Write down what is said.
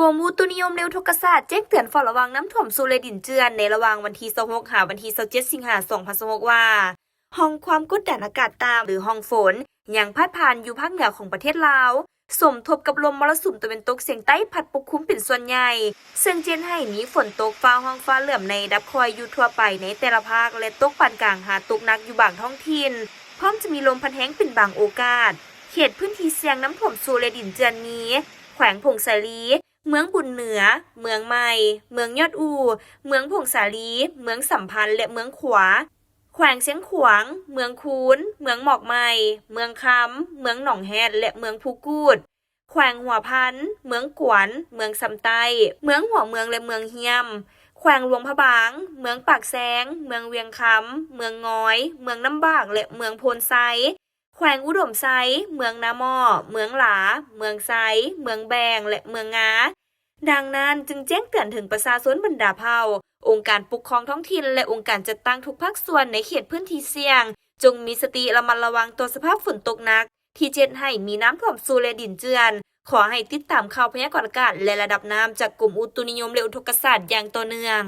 กรมอุตุนิยมเร็วทกศาสตร์แจ้งเตือนเฝ้าระวังน้ำท่วมสุริดินเจือนในระหว่างวันที่26หาวันที่27สิงหาคม2026ว่าห้องความกดดันอากาศต่ำหรือห้องฝนยังพาดผ่านอยู่ภาคเหนือของประเทศลาวสมทบกับลมมรสุมตะวันตกเฉียงใต้พัดปกคลุมเป็นส่วนใหญ่ซึ่งเจนให้มีฝนตกฟ้าห้องฟ้าเหลื่อมในดับคอยอยู่ทั่วไปในแต่ละภาคและตกปานกลางหาตกหนักอยู่บางท้องถิ่นพร้อมจะมีลมพัดแรงเป็นบางโอกาสเขตพื้นที่เสี่ยงน้ำท่วมสุริดินเจือนนี้แขวงพงสาลีเมืองบุญเหนือเมืองใหม่เมืองยอดอูเมืองพงสาลีเมืองสัมพันธ์และเมืองขวาแขวงเสียงขวางเมืองคูนเมืองหมอกใหม่เมืองคำเมืองหนองแฮดและเมืองภูกูดแขวงหัวพันเมืองกวนเมืองสำไตเมืองหัวเมืองและเมืองเฮียมแขวงหลวงพระบางเมืองปากแซงเมืองเวียงคำเมืองง้อยเมืองน้ำบากและเมืองโพนไซแขวงอุดมไซเมืองนาหม้อเมืองหลาเมืองไซเมืองแบงและเมืองงาดังนั้นจึงแจ้งเตือนถึงประชาชนบรรดาเผ่าองค์การปกครองท้องถิ่นและองค์การจัดตั้งทุกภาคส่วนในเขตพื้นที่เสี่ยงจงมีสติระมัดระวังต่อสภาพฝนตกหนักที่เจ็ดให้มีน้ำท่วมสูและดินเจือนขอให้ติดตามข่าวพยากรณ์อากาศและระดับน้ำจากกรมอุตุนิยมและอุทกศาสตร์อย่างต่อเนื่อง